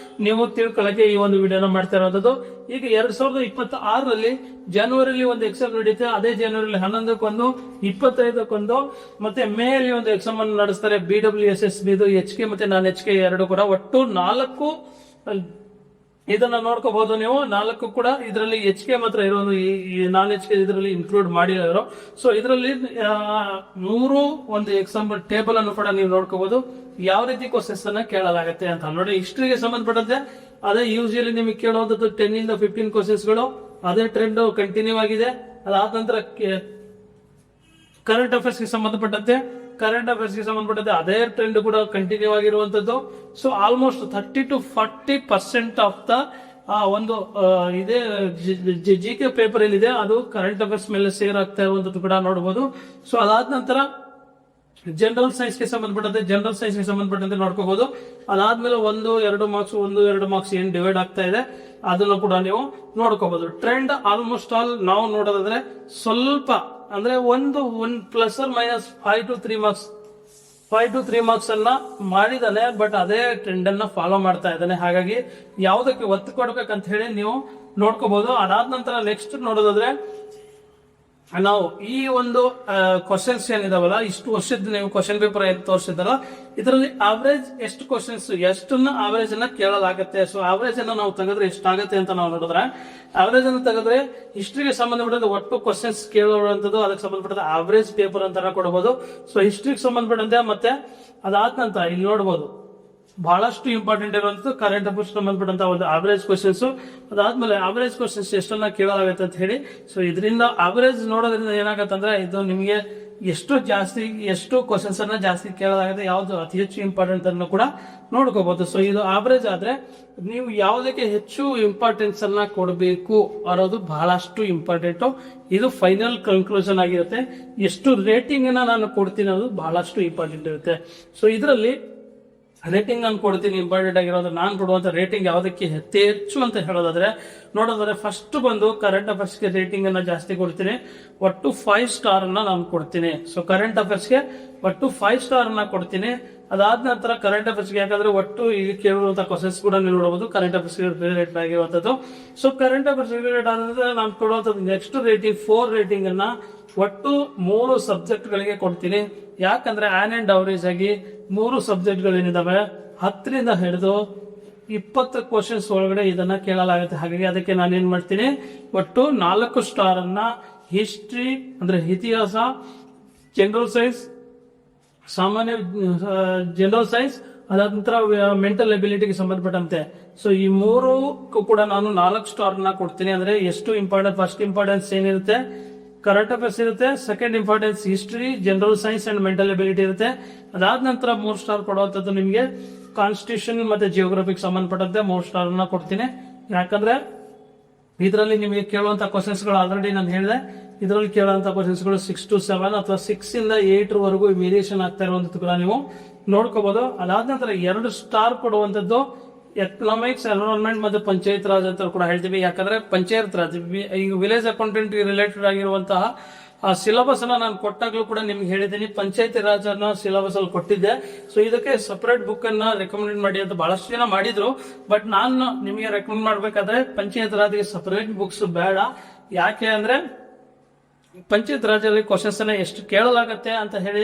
ನೀವು ತಿಳ್ಕೊಳ್ಳಕ್ಕೆ ಈ ಒಂದು ವಿಡಿಯೋನ ಮಾಡ್ತಾ ಇರೋದು. ಈಗ 2026ರಲ್ಲಿ ಜನವರಿಲಿ ಒಂದು ಎಕ್ಸಾಮ್ ನಡೆಯುತ್ತೆ. ಅದೇ ಜನವರಿಲಿ 11ಕ್ಕೆ1, 25ಕ್ಕೆ1, ಮತ್ತೆ ಮೇ ಅಲ್ಲಿ ಒಂದು ಎಕ್ಸಾಮ್ ಅನ್ನು ನಡೆಸ್ತಾರೆ. BWSSB HK ಮತ್ತೆ ನಾನ್ HK 2 ಕೂಡ ಒಟ್ಟು 4 ಇದನ್ನ ನೋಡ್ಕೋಬಹುದು ನೀವು. 4 ಕೂಡ ಇದರಲ್ಲಿ HK ಮಾತ್ರ ಇರೋದು, ಈ ನಾನ್ HK ಇದರಲ್ಲಿ ಇನ್ಕ್ಲೂಡ್ ಮಾಡಿರೋ. ಸೊ ಇದರಲ್ಲಿ 3 ಒಂದು ಎಕ್ಸಾಮ್ ಟೇಬಲ್ ಅನ್ನು ಕೂಡ ನೀವು ನೋಡ್ಕೋಬಹುದು ಯಾವ ರೀತಿ ಕ್ವಶನ್ಸ್ ಅನ್ನ ಕೇಳಲಾಗುತ್ತೆ ಅಂತ ನೋಡಿ. ಹಿಸ್ಟ್ರಿಗೆ ಸಂಬಂಧಪಟ್ಟಂತೆ ಅದೇ ಯೂಶಲಿ ನಿಮಗೆ ಕೇಳುವಂತದ್ದು 10 ಇಂದ 15 ಕ್ವಶನ್ಸ್ ಗಳು, ಅದೇ ಟ್ರೆಂಡ್ ಕಂಟಿನ್ಯೂ ಆಗಿದೆ. ಅದಾದ ನಂತರ ಕರೆಂಟ್ ಅಫೇರ್ಸ್ಗೆ ಸಂಬಂಧಪಟ್ಟಂತೆ ಅದೇ ಟ್ರೆಂಡ್ ಕೂಡ ಕಂಟಿನ್ಯೂ ಆಗಿರುವಂತದ್ದು. ಸೊ ಆಲ್ಮೋಸ್ಟ್ 30-40% ಆಫ್ ದ ಒಂದು ಇದೇ GK ಪೇಪರ್ ಏನಿದೆ ಅದು ಕರೆಂಟ್ ಅಫೇರ್ಸ್ ಮೇಲೆ ಸೇರ್ ಆಗ್ತಾ ಇರುವಂತದ್ದು ಕೂಡ ನೋಡಬಹುದು. ಸೊ ಅದಾದ ನಂತರ ಜನರಲ್ ಸೈನ್ಸ್ಗೆ ಸಂಬಂಧಪಟ್ಟಂತೆ ನೋಡ್ಕೋಬಹುದು. ಅದಾದ್ಮೇಲೆ 1-2 ಮಾರ್ಕ್ಸ್ ಏನ್ ಡಿವೈಡ್ ಆಗ್ತಾ ಇದೆ ಅದನ್ನು ಕೂಡ ನೀವು ನೋಡ್ಕೋಬಹುದು. ಟ್ರೆಂಡ್ ಆಲ್ಮೋಸ್ಟ್ ಆಲ್ ನಾವು ನೋಡೋದಾದ್ರೆ ಸ್ವಲ್ಪ ಅಂದ್ರೆ ಒಂದು plus or minus 5 to 3 marks ಅನ್ನ ಮಾಡಿದಾನೆ, ಬಟ್ ಅದೇ ಟ್ರೆಂಡ್ ಅನ್ನ ಫಾಲೋ ಮಾಡ್ತಾ ಇದ್ದಾನೆ. ಹಾಗಾಗಿ ಯಾವುದಕ್ಕೆ ಒತ್ತು ಕೊಡ್ಬೇಕಂತ ಹೇಳಿ ನೀವು ನೋಡ್ಕೋಬಹುದು. ಅದಾದ ನಂತರ ನೆಕ್ಸ್ಟ್ ನೋಡೋದಾದ್ರೆ ನಾವು ಈ ಒಂದು ಕ್ವಶನ್ಸ್ ಏನಿದಾವಲ್ಲ, ಇಷ್ಟು ವರ್ಷದ ನೀವು ಕ್ವಶನ್ ಪೇಪರ್ ಏನ್ ತೋರಿಸಿದಾರ ಇದರಲ್ಲಿ ಆವರೇಜ್ ಎಷ್ಟು ಕ್ವಶನ್ಸ್ ಎಷ್ಟನ್ನ ಆವರೇಜ್ ಅನ್ನ ಕೇಳಲಾಗುತ್ತೆ. ಸೊ ಆವರೇಜ್ ಅನ್ನ ನಾವು ತೆಗೆದ್ರೆ ಎಷ್ಟಾಗುತ್ತೆ ಅಂತ ನಾವು ನೋಡಿದ್ರೆ, ಆವರೇಜ್ ಅನ್ನು ತೆಗೆದ್ರೆ ಹಿಸ್ಟ್ರಿಗೆ ಸಂಬಂಧಪಟ್ಟಂತೆ ಒಟ್ಟು ಕ್ವಶನ್ಸ್ ಕೇಳುವಂತದ್ದು ಅದಕ್ಕೆ ಸಂಬಂಧಪಟ್ಟ ಆವರೇಜ್ ಪೇಪರ್ ಅಂತ ಕೊಡಬಹುದು. ಸೊ ಹಿಸ್ಟ್ರಿಗೆ ಸಂಬಂಧಪಟ್ಟಂತೆ ಮತ್ತೆ ಅದಾದ ನಂತರ ಇಲ್ಲಿ ನೋಡಬಹುದು ಬಹಳಷ್ಟು ಇಂಪಾರ್ಟೆಂಟ್ ಇರುವಂತದ್ದು ಕರೆಂಟ್ ಅಫೇರ್ಸ್ ಸಂಬಂಧಪಟ್ಟಂತ ಒಂದು ಆವರೇಜ್ ಕ್ವಶನ್ಸ್. ಅದಾದ್ಮೇಲೆ ಆವರೇಜ್ ಕ್ವಶನ್ಸ್ ಎಷ್ಟನ್ನ ಕೇಳಲಾಗುತ್ತೆ ಅಂತ ಹೇಳಿ. ಸೊ ಇದರಿಂದ ಆವರೇಜ್ ನೋಡೋದ್ರಿಂದ ಏನಾಗುತ್ತೆ ಅಂದ್ರೆ ಇದು ನಿಮಗೆ ಎಷ್ಟು ಕ್ವಶನ್ಸ್ ಅನ್ನ ಜಾಸ್ತಿ ಕೇಳಲಾಗುತ್ತೆ, ಯಾವ್ದು ಅತಿ ಹೆಚ್ಚು ಇಂಪಾರ್ಟೆಂಟ್ ಅನ್ನು ಕೂಡ ನೋಡ್ಕೋಬಹುದು. ಸೊ ಇದು ಆವರೇಜ್ ಆದ್ರೆ ನೀವು ಯಾವುದಕ್ಕೆ ಹೆಚ್ಚು ಇಂಪಾರ್ಟೆನ್ಸ್ ಅನ್ನ ಕೊಡಬೇಕು ಅನ್ನೋದು ಬಹಳಷ್ಟು ಇಂಪಾರ್ಟೆಂಟ್. ಇದು ಫೈನಲ್ ಕನ್ಕ್ಲೂಷನ್ ಆಗಿರುತ್ತೆ. ಎಷ್ಟು ರೇಟಿಂಗ್ ಅನ್ನ ನಾನು ಕೊಡ್ತೀನಿ ಅನ್ನೋದು ಬಹಳಷ್ಟು ಇಂಪಾರ್ಟೆಂಟ್ ಇರುತ್ತೆ. ಸೊ ಇದರಲ್ಲಿ ರೇಟಿಂಗ್ ನಾನು ಕೊಡ್ತೀನಿ ಇಂಪಾರ್ಟೆಂಟ್ ಆಗಿರೋದು. ನಾನು ಕೊಡುವಂತ ರೇಟಿಂಗ್ ಯಾವುದಕ್ಕೆ ಹೆಚ್ಚು ಅಂತ ನೋಡೋದಾದ್ರೆ ಫಸ್ಟ್ ಬಂದು ಕರೆಂಟ್ ಅಫೇರ್ಸ್ಗೆ ರೇಟಿಂಗ್ ಅನ್ನ ಜಾಸ್ತಿ ಕೊಡ್ತೀನಿ. ಒಟ್ಟು 5 ಸ್ಟಾರ್ ಅನ್ನ ನಾನು ಕೊಡ್ತೀನಿ. ಸೊ ಕರೆಂಟ್ ಅಫೇರ್ಸ್ಗೆ ಒಟ್ಟು 5 ಸ್ಟಾರ್ ಅನ್ನ ಕೊಡ್ತೀನಿ. ಅದಾದ ನಂತರ ಕರೆಂಟ್ ಅಫೇರ್ಸ್ಗೆ ಯಾಕಂದ್ರೆ ಒಟ್ಟು ಈಗ ಕೇಳುವಂತಹ ಕ್ವಶನ್ಸ್ ಕೂಡ ನೀವು ನೋಡಬಹುದು ಕರೆಂಟ್ ಅಫೇರ್ಸ್ ರಿಲೇಟೆಡ್ ಆಗಿರುವಂತದ್ದು. ಸೊ ಕರೆಂಟ್ ಅಫೇರ್ಸ್ ರಿಲೇಟೆಡ್ ಆದ್ರೆ ನಾನು ಕೊಡುವಂತದ್ದು ನೆಕ್ಸ್ಟ್ ರೇಟಿಂಗ್ 4 ರೇಟಿಂಗ್ ಅನ್ನ ಒಟ್ಟು 3 ಸಬ್ಜೆಕ್ಟ್ ಗಳಿಗೆ ಕೊಡ್ತೀನಿ. ಯಾಕಂದ್ರೆ ಆನ್ ಅಂಡ್ ಅವರೇಜ್ ಆಗಿ 3 ಸಬ್ಜೆಕ್ಟ್ ಗಳೇನಿದಾವೆ 10ರಿಂದ ಹಿಡಿದು 20 ಕ್ವಶನ್ಸ್ ಒಳಗಡೆ ಇದನ್ನ ಕೇಳಲಾಗುತ್ತೆ. ಹಾಗಾಗಿ ಅದಕ್ಕೆ ನಾನು ಏನ್ ಮಾಡ್ತೀನಿ, ಒಟ್ಟು 4 ಸ್ಟಾರ್ ಅನ್ನ ಹಿಸ್ಟ್ರಿ ಅಂದ್ರೆ ಇತಿಹಾಸ, ಜನರಲ್ ಸೈನ್ಸ್, ಸಾಮಾನ್ಯ ಜನರಲ್ ಸೈನ್ಸ್, ಅದಾದ ನಂತರ ಮೆಂಟಲ್ ಎಬಿಲಿಟಿಗೆ ಸಂಬಂಧಪಟ್ಟಂತೆ. ಸೊ ಈ 3 ಕೂಡ ನಾನು 4 ಸ್ಟಾರ್ ನ ಕೊಡ್ತೀನಿ. ಅಂದ್ರೆ ಎಷ್ಟು ಇಂಪಾರ್ಟೆಂಟ್, ಫಸ್ಟ್ ಇಂಪಾರ್ಟೆನ್ಸ್ ಏನಿರುತ್ತೆ ಕರೆಂಟ್ ಅಫೇರ್ಸ್ ಇರುತ್ತೆ, second importance history, general science and mental ability ಇರುತ್ತೆ. ಅದಾದ ನಂತರ 3 ಸ್ಟಾರ್ ಕೊಡುವಂತದ್ದು ನಿಮಗೆ ಕಾನ್ಸ್ಟಿಟ್ಯೂಷನ್ ಮತ್ತೆ ಜಿಯೋಗ್ರಫಿಗೆ ಸಂಬಂಧಪಟ್ಟಂತೆ 3 ಸ್ಟಾರ್ ನ ಕೊಡ್ತೀನಿ. ಯಾಕಂದ್ರೆ ಇದರಲ್ಲಿ ನಿಮಗೆ ಕೇಳುವಂತ ಕ್ವಶನ್ಸ್ ಗಳು ಆಲ್ರೆಡಿ ನಾನು ಹೇಳಿದೆ, ಇದರಲ್ಲಿ ಕೇಳುವಂತ ಕ್ವಶನ್ಸ್ ಗಳು 6 to 7 ಅಥವಾ 6 ಇಂದ 8 ವರೆಗೂ ವೇರಿಯೇಷನ್ ಆಗ್ತಾ ಇರುವಂತದ್ದು ಕೂಡ ನೀವು ನೋಡ್ಕೋಬಹುದು. ಅದಾದ ನಂತರ 2 ಸ್ಟಾರ್ ಕೊಡುವಂತದ್ದು ಎಕನಾಮಿಕ್ಸ್, ಎನ್ವಿರಾನ್ಮೆಂಟ್ ಮತ್ತೆ ಪಂಚಾಯತ್ ರಾಜ್ ಅಂತ ಕೂಡ ಹೇಳ್ತೀವಿ. ಯಾಕಂದ್ರೆ ಪಂಚಾಯತ್ ರಾಜ್ ಈಗ ವಿಲೇಜ್ ಅಕೌಂಟೆಂಟ್ ರಿಲೇಟೆಡ್ ಆಗಿರುವಂತಹ ಆ ಸಿಲೆಬಸ್ ಅನ್ನ ನಾನು ಕೊಟ್ಟಾಗ್ಲೂ ಕೂಡ ನಿಮ್ಗೆ ಹೇಳಿದ್ದೀನಿ, ಪಂಚಾಯತಿ ರಾಜ್ ಅನ್ನ ಸಿಲೆಬಸ್ ಅಲ್ಲಿ ಕೊಟ್ಟಿದ್ದೆ. ಸೊ ಇದಕ್ಕೆ ಸಪರೇಟ್ ಬುಕ್ ಅನ್ನ ರೆಕಮೆಂಡ್ ಮಾಡಿ ಅಂತ ಬಹಳಷ್ಟು ಜನ ಮಾಡಿದ್ರು. ಬಟ್ ನಾನು ನಿಮಗೆ ರೆಕಮೆಂಡ್ ಮಾಡ್ಬೇಕಾದ್ರೆ ಪಂಚಾಯತ್ ರಾಜ್ಗೆ ಸಪರೇಟ್ ಬುಕ್ಸ್ ಬೇಡ. ಯಾಕೆ ಅಂದ್ರೆ ಪಂಚಾಯತ್ ರಾಜಲ್ಲಿ ಕ್ವಶನ್ಸ್ ಅನ್ನ ಎಷ್ಟು ಕೇಳಲಾಗತ್ತೆ ಅಂತ ಹೇಳಿ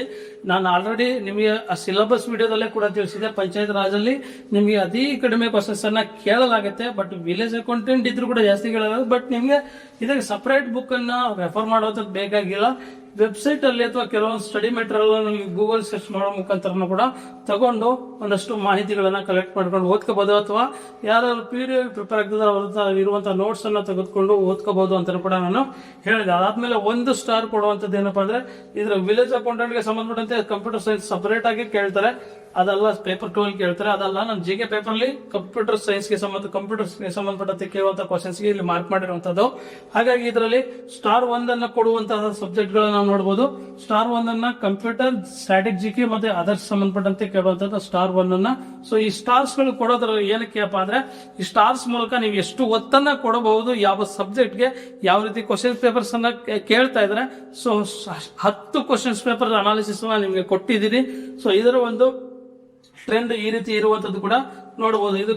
ನಾನು ಆಲ್ರೆಡಿ ನಿಮಗೆ ಆ ಸಿಲೆಬಸ್ ವಿಡಿಯೋದಲ್ಲೇ ಕೂಡ ತಿಳಿಸಿದೆ. ಪಂಚಾಯತ್ ರಾಜಲ್ಲಿ ನಿಮಗೆ ಅತಿ ಕಡಿಮೆ ಕ್ವಶನ್ಸ್ ಅನ್ನ ಕೇಳಲಾಗುತ್ತೆ, ಬಟ್ ವಿಲೇಜ್ ಅಕೌಂಟೆಂಟ್ ಇದ್ರು ಕೂಡ ಜಾಸ್ತಿ ಕೇಳಲಾಗುತ್ತೆ. ಬಟ್ ನಿಮ್ಗೆ ಇದಕ್ಕೆ ಸಪರೇಟ್ ಬುಕ್ ಅನ್ನ ರೆಫರ್ ಮಾಡೋದು ಬೇಕಾಗಿಲ್ಲ. ವೆಬ್ಸೈಟ್ ಅಲ್ಲಿ ಅಥವಾ ಕೆಲವೊಂದು ಸ್ಟಡಿ ಮೆಟೀರಿಯಲ್ ನೀವು ಗೂಗಲ್ ಸರ್ಚ್ ಮಾಡೋ ಮುಖಾಂತರ ಕೂಡ ತಗೊಂಡು ಒಂದಷ್ಟು ಮಾಹಿತಿಗಳನ್ನ ಕಲೆಕ್ಟ್ ಮಾಡ್ಕೊಂಡು ಓದ್ಕೋಬಹುದು. ಅಥವಾ ಯಾರು PDA ಪ್ರಿಪೇರ್ ಆಗ್ತದೆ ಅವ್ರ ಇರುವಂತಹ ನೋಟ್ಸ್ ಅನ್ನ ತೆಗೆದುಕೊಂಡು ಓದ್ಕೋಬಹುದು ಅಂತ ಕೂಡ ನಾನು ಹೇಳಿದೆ. ಅದಾದ್ಮೇಲೆ 1 ಸ್ಟಾರ್ ಕೊಡುವಂತದ್ದು ಏನಪ್ಪಾ ಅಂದ್ರೆ ಇದ್ರ ವಿಲೇಜ್ ಅಕೌಂಟೆಂಟ್ ಗೆ ಸಂಬಂಧಪಟ್ಟಂತೆ ಕಂಪ್ಯೂಟರ್ ಸೈನ್ಸ್ ಸಪರೇಟ್ ಆಗಿ ಕೇಳ್ತಾರೆ, ಅದಲ್ಲ ಪೇಪರ್ 2 ಕೇಳ್ತಾರೆ. ಅದಲ್ಲ ನಾನು GK ಪೇಪರ್ ಅಲ್ಲಿ ಕಂಪ್ಯೂಟರ್ ಸಂಬಂಧಪಟ್ಟಂತೆ ಕೇಳುವಂತಹ ಕ್ವಶನ್ಸ್ ಗೆ ಇಲ್ಲಿ ಮಾರ್ಕ್ ಮಾಡಿರುವಂತದ್ದು. ಹಾಗಾಗಿ ಇದರಲ್ಲಿ ಸ್ಟಾರ್ 1 ಅನ್ನ ಕೊಡುವಂತಹ ಸಬ್ಜೆಕ್ಟ್ ಗಳನ್ನ ನೋಡಬಹುದು. ಸ್ಟಾರ್ 1 ಅನ್ನ ಕಂಪ್ಯೂಟರ್, ಸ್ಟ್ಯಾಟಿಕ್ GK ಮತ್ತೆ ಅದರ್ಸ್ ಸಂಬಂಧಪಟ್ಟಂತೆ ಕೇಳುವಂತದ್ದು ಸ್ಟಾರ್ 1 ಅನ್ನ. ಸೊ ಈ ಸ್ಟಾರ್ಸ್ ಗಳು ಕೊಡೋದ್ರ ಏನಕ್ಕೆಪ್ಪ ಅಂದ್ರೆ ಈ ಸ್ಟಾರ್ಸ್ ಮೂಲಕ ನೀವು ಎಷ್ಟು ಒತ್ತನ್ನ ಕೊಡಬಹುದು, ಯಾವ ಸಬ್ಜೆಕ್ಟ್ ಗೆ ಯಾವ ರೀತಿ ಕ್ವಶನ್ ಪೇಪರ್ಸ್ ಅನ್ನ ಕೇಳ್ತಾ ಇದ್ರೆ. ಸೊ 10 ಕ್ವಶನ್ಸ್ ಪೇಪರ್ ಅನಾಲಿಸಿಸ್ ನಿಮ್ಗೆ ಕೊಟ್ಟಿದ್ದೀನಿ. ಸೊ ಇದರ ಒಂದು ಟ್ರೆಂಡ್ ಈ ರೀತಿ ಇರುವಂತದ್ದು ಕೂಡ ನೋಡಬಹುದು. ಇದು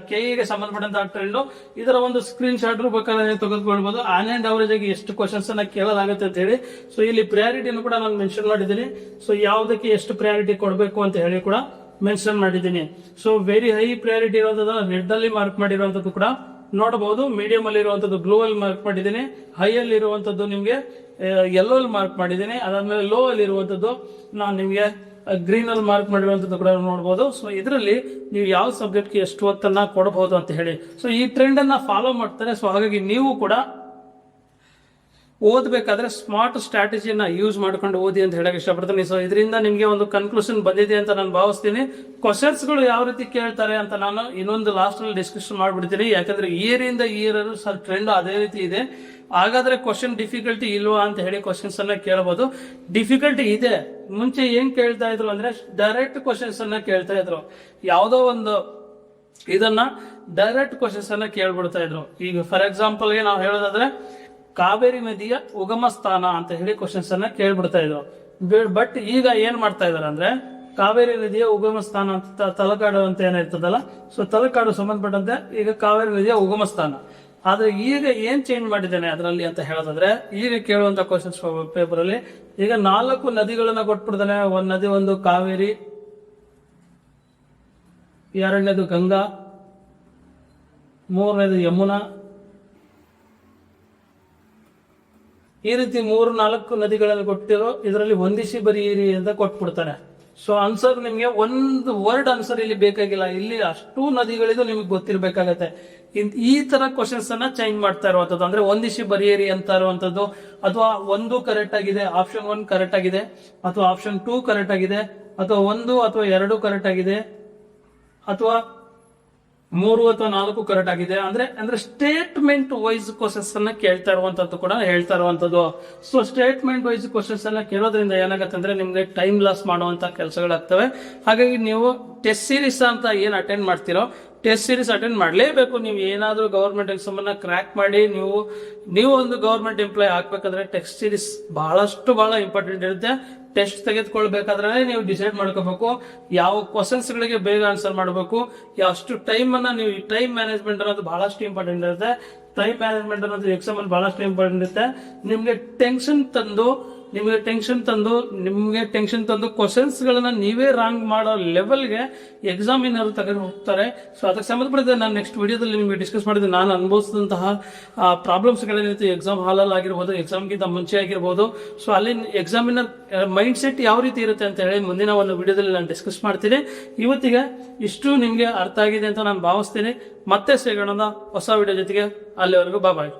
ಕೆಇಗೆ ಸಂಬಂಧಪಟ್ಟಂತಹ ಟ್ರೆಂಡ್. ಇದರ ಒಂದು ಸ್ಕ್ರೀನ್ ಶಾಟ್ ಬೇಕಾದ್ರೆ ತೆಗೆದುಕೊಳ್ಬಹುದು. ಆನ್ ಅಂಡ್ ಅವರೇಜ್ ಆಗಿ ಎಷ್ಟು ಕ್ವಶನ್ಸ್ ಅನ್ನ ಕೇಳಲಾಗುತ್ತೆ ಅಂತ ಹೇಳಿ. ಸೊ ಇಲ್ಲಿ ಪ್ರಿಯಾರಿಟಿಯನ್ನು ಕೂಡ ನಾನು ಮೆನ್ಷನ್ ಮಾಡಿದ್ದೀನಿ. ಸೊ ಯಾವುದಕ್ಕೆ ಎಷ್ಟು ಪ್ರಿಯಾರಿಟಿ ಕೊಡಬೇಕು ಅಂತ ಹೇಳಿ ಕೂಡ ಮೆನ್ಷನ್ ಮಾಡಿದ್ದೀನಿ. ಸೊ ವೆರಿ ಹೈ ಪ್ರಿಯಾರಿಟಿ ಇರೋದನ್ನ ರೆಡ್ ಅಲ್ಲಿ ಮಾರ್ಕ್ ಮಾಡಿರುವಂತದ್ದು ಕೂಡ ನೋಡಬಹುದು. ಮೀಡಿಯಂ ಅಲ್ಲಿ ಇರುವಂತದ್ದು ಬ್ಲೂ ಅಲ್ಲಿ ಮಾರ್ಕ್ ಮಾಡಿದ್ದೀನಿ. ಹೈ ಅಲ್ಲಿ ಇರುವಂತದ್ದು ನಿಮ್ಗೆ ಯೆಲ್ಲೋ ಅಲ್ಲಿ ಮಾರ್ಕ್ ಮಾಡಿದ್ದೀನಿ. ಅದಾದ್ಮೇಲೆ ಲೋ ಅಲ್ಲಿ ಇರುವಂತದ್ದು ನಾನು ನಿಮ್ಗೆ ಗ್ರೀನ್ ಅಲ್ಲಿ ಮಾರ್ಕ್ ಮಾಡಿರುವಂತದ್ದು ಕೂಡ ನೋಡಬಹುದು. ಸೊ ಇದರಲ್ಲಿ ನೀವು ಯಾವ ಸಬ್ಜೆಕ್ಟ್ ಗೆ ಎಷ್ಟು ಹೊತ್ತನ್ನ ಕೊಡಬಹುದು ಅಂತ ಹೇಳಿ. ಸೊ ಈ ಟ್ರೆಂಡ್ ಅನ್ನ ಫಾಲೋ ಮಾಡ್ತಾರೆ. ಸೊ ಹಾಗಾಗಿ ನೀವು ಕೂಡ ಓದಬೇಕಾದ್ರೆ ಸ್ಮಾರ್ಟ್ ಸ್ಟ್ರಾಟಜಿನ ಯೂಸ್ ಮಾಡ್ಕೊಂಡು ಓದಿ ಅಂತ ಹೇಳಕ್ ಇಷ್ಟಪಡ್ತೀನಿ. ಸೊ ಇದರಿಂದ ನಿಮಗೆ ಒಂದು ಕನ್ಕ್ಲೂಷನ್ ಬಂದಿದೆ ಅಂತ ನಾನು ಭಾವಿಸ್ತೀನಿ. ಕ್ವಶನ್ಸ್ಗಳು ಯಾವ ರೀತಿ ಕೇಳ್ತಾರೆ ಅಂತ ನಾನು ಇನ್ನೊಂದು ಲಾಸ್ಟ್ ಅಲ್ಲಿ ಡಿಸ್ಕಷನ್ ಮಾಡ್ಬಿಡ್ತೀನಿ. ಯಾಕಂದ್ರೆ ಇಯರಿಂದ ಇಯರ್ ಸರ್ ಟ್ರೆಂಡ್ ಅದೇ ರೀತಿ ಇದೆ. ಹಾಗಾದ್ರೆ ಕ್ವಶನ್ ಡಿಫಿಕಲ್ಟಿ ಇಲ್ವಾ ಅಂತ ಹೇಳಿ ಕ್ವಶನ್ಸ್ ಅನ್ನ ಕೇಳಬಹುದು. ಡಿಫಿಕಲ್ಟಿ ಇದೆ. ಮುಂಚೆ ಏನ್ ಕೇಳ್ತಾ ಇದ್ರು ಅಂದ್ರೆ ಡೈರೆಕ್ಟ್ ಕ್ವಶನ್ಸ್ ಅನ್ನ ಕೇಳ್ತಾ ಇದ್ರು. ಯಾವುದೋ ಒಂದು ಇದನ್ನ ಡೈರೆಕ್ಟ್ ಕ್ವಶನ್ಸ್ ಅನ್ನ ಕೇಳ್ಬಿಡ್ತಾ ಇದ್ರು. ಈಗ ಫಾರ್ ಎಕ್ಸಾಂಪಲ್ ಗೆ ನಾವು ಹೇಳೋದಾದ್ರೆ ಕಾವೇರಿ ನದಿಯ ಉಗಮ ಸ್ಥಾನ ಅಂತ ಹೇಳಿ ಕ್ವಶನ್ಸ್ ಅನ್ನ ಕೇಳ್ಬಿಡ್ತಾ ಇದ್ರು. ಬಟ್ ಈಗ ಏನ್ ಮಾಡ್ತಾ ಇದಾರೆ ಅಂದ್ರೆ ಕಾವೇರಿ ನದಿಯ ಉಗಮ ಸ್ಥಾನ ಅಂತ ತಲಕಾಡು ಅಂತ ಏನಿರ್ತದಲ್ಲ, ಸೊ ತಲಕಾಡು ಸಂಬಂಧಪಟ್ಟಂತೆ ಈಗ ಕಾವೇರಿ ನದಿಯ ಉಗಮ ಸ್ಥಾನ. ಆದ್ರೆ ಈಗ ಏನ್ ಚೇಂಜ್ ಮಾಡಿದ್ದೇನೆ ಅದರಲ್ಲಿ ಅಂತ ಹೇಳೋದಾದ್ರೆ, ಈಗ ಕೇಳುವಂತ ಕ್ವಶನ್ಸ್ ಪೇಪರ್ ಅಲ್ಲಿ ಈಗ 4 ನದಿಗಳನ್ನ ಕೊಟ್ಬಿಡ್ತಾನೆ. ಒಂದ್ ನದಿ ಒಂದು ಕಾವೇರಿ, ಎರಡನೇದು ಗಂಗಾ, ಮೂರನೇದು ಯಮುನಾ, ಈ ರೀತಿ 3-4 ನದಿಗಳನ್ನು ಕೊಟ್ಟಿರೋ ಇದರಲ್ಲಿ ಹೊಂದಿಸಿ ಬರೀರಿ ಅಂತ ಕೊಟ್ಬಿಡ್ತಾನೆ. ಸೊ ಆನ್ಸರ್ ನಿಮ್ಗೆ ಒಂದು ವರ್ಡ್ ಆನ್ಸರ್ ಇಲ್ಲಿ ಬೇಕಾಗಿಲ್ಲ. ಇಲ್ಲಿ ಅಷ್ಟು ನದಿಗಳಿದು ನಿಮ್ಗೆ ಗೊತ್ತಿರ್ಬೇಕಾಗತ್ತೆ. ಈ ತರ ಕ್ವಶನ್ಸ್ ಅನ್ನ ಚೇಂಜ್ ಮಾಡ್ತಾ ಇರುವಂತದ್ದು, ಅಂದ್ರೆ ಹೊಂದಿಸಿ ಬರೆಯಿರಿ ಅಂತ ಇರುವಂತದ್ದು, ಅಥವಾ 1 ಕರೆಕ್ಟ್ ಆಗಿದೆ, ಆಪ್ಷನ್ 1 ಕರೆಕ್ಟ್ ಆಗಿದೆ, ಅಥವಾ ಆಪ್ಷನ್ 2 ಕರೆಕ್ಟ್ ಆಗಿದೆ, ಅಥವಾ 1 ಅಥವಾ 2 ಕರೆಕ್ಟ್ ಆಗಿದೆ, ಅಥವಾ 3 ಅಥವಾ 4 ಕರೆಕ್ಟ್ ಆಗಿದೆ. ಅಂದ್ರೆ ಸ್ಟೇಟ್ಮೆಂಟ್ ವೈಸ್ ಕ್ವಶನ್ಸ್ ಅನ್ನ ಕೇಳ್ತಾ ಇರುವಂತದ್ದು ಕೂಡ ಹೇಳ್ತಾ ಇರುವಂತದ್ದು. ಸೊ ಸ್ಟೇಟ್ಮೆಂಟ್ ವೈಸ್ ಕ್ವಶನ್ಸ್ ಅನ್ನ ಕೇಳೋದ್ರಿಂದ ಏನಾಗುತ್ತೆ ಅಂದ್ರೆ ನಿಮ್ಗೆ ಟೈಮ್ ಲಾಸ್ ಮಾಡುವಂತ ಕೆಲಸಗಳಾಗ್ತವೆ. ಹಾಗಾಗಿ ನೀವು ಟೆಸ್ಟ್ ಸೀರೀಸ್ ಅಂತ ಏನ್ ಅಟೆಂಡ್ ಮಾಡ್ತೀರೋ, ಟೆಸ್ಟ್ ಸೀರೀಸ್ ಅಟೆಂಡ್ ಮಾಡಲೇಬೇಕು. ನೀವು ಏನಾದ್ರೂ ಗವರ್ಮೆಂಟ್ ಎಕ್ಸಾಮ್ ಅನ್ನ ಕ್ರ್ಯಾಕ್ ಮಾಡಿ ನೀವು ಒಂದು ಗವರ್ಮೆಂಟ್ ಎಂಪ್ಲಾಯ್ ಆಗ್ಬೇಕಂದ್ರೆ ಟೆಸ್ಟ್ ಸೀರೀಸ್ ಬಹಳ ಇಂಪಾರ್ಟೆಂಟ್ ಇರುತ್ತೆ. ಟೆಸ್ಟ್ ತೆಗೆದುಕೊಳ್ಬೇಕಾದ್ರೆ ನೀವು ಡಿಸೈಡ್ ಮಾಡ್ಕೋಬೇಕು ಯಾವ ಕ್ವಶನ್ಸ್ ಗಳಿಗೆ ಬೇಗ ಆನ್ಸರ್ ಮಾಡಬೇಕು, ಎಷ್ಟು ಟೈಮ್ ಅನ್ನ ನೀವು ಟೈಮ್ ಮ್ಯಾನೇಜ್ಮೆಂಟ್ ಅನ್ನೋದು ಬಹಳಷ್ಟು ಇಂಪಾರ್ಟೆಂಟ್ ಇರುತ್ತೆ. ಟೈಮ್ ಮ್ಯಾನೇಜ್ಮೆಂಟ್ ಅನ್ನೋದು ಎಕ್ಸಾಮ್ ಅಲ್ಲಿ ಬಹಳಷ್ಟು ಇಂಪಾರ್ಟೆಂಟ್ ಇರುತ್ತೆ. ನಿಮ್ಗೆ ಟೆನ್ಷನ್ ತಂದು ಕ್ವಶನ್ಸ್ ಗಳನ್ನ ನೀವೇ ರಾಂಗ್ ಮಾಡೋ ಲೆವೆಲ್ಗೆ ಎಕ್ಸಾಮಿನರ್ ತಗೊಂಡು ಹೋಗ್ತಾರೆ. ಸೊ ಅದಕ್ಕೆ ಸಂಬಂಧಪಟ್ಟಿದ್ದ ನಾನು ನೆಕ್ಸ್ಟ್ ವಿಡಿಯೋದಲ್ಲಿ ನಿಮಗೆ ಡಿಸ್ಕಸ್ ಮಾಡಿದ್ರೆ ನಾನು ಅನುಭವಿಸಿದಂತಹ ಪ್ರಾಬ್ಲಮ್ಸ್ ಗಳೇನಿತ್ತು ಎಕ್ಸಾಮ್ ಹಾಲಲ್ಲಿ ಆಗಿರ್ಬೋದು, ಎಕ್ಸಾಮ್ಗಿಂತ ಮುಂಚೆ ಆಗಿರ್ಬೋದು. ಸೊ ಅಲ್ಲಿ ಎಕ್ಸಾಮಿನರ್ ಮೈಂಡ್ ಸೆಟ್ ಯಾವ ರೀತಿ ಇರುತ್ತೆ ಅಂತ ಹೇಳಿ ಮುಂದಿನ ಒಂದು ವಿಡಿಯೋದಲ್ಲಿ ನಾನು ಡಿಸ್ಕಸ್ ಮಾಡ್ತೀನಿ. ಇವತ್ತಿಗೆ ಇಷ್ಟು ನಿಮ್ಗೆ ಅರ್ಥ ಆಗಿದೆ ಅಂತ ನಾನು ಭಾವಿಸ್ತೀನಿ. ಮತ್ತೆ ಸಿಗೋಣ ಹೊಸ ವಿಡಿಯೋ ಜೊತೆಗೆ. ಅಲ್ಲಿವರೆಗೂ ಬಾಯ್.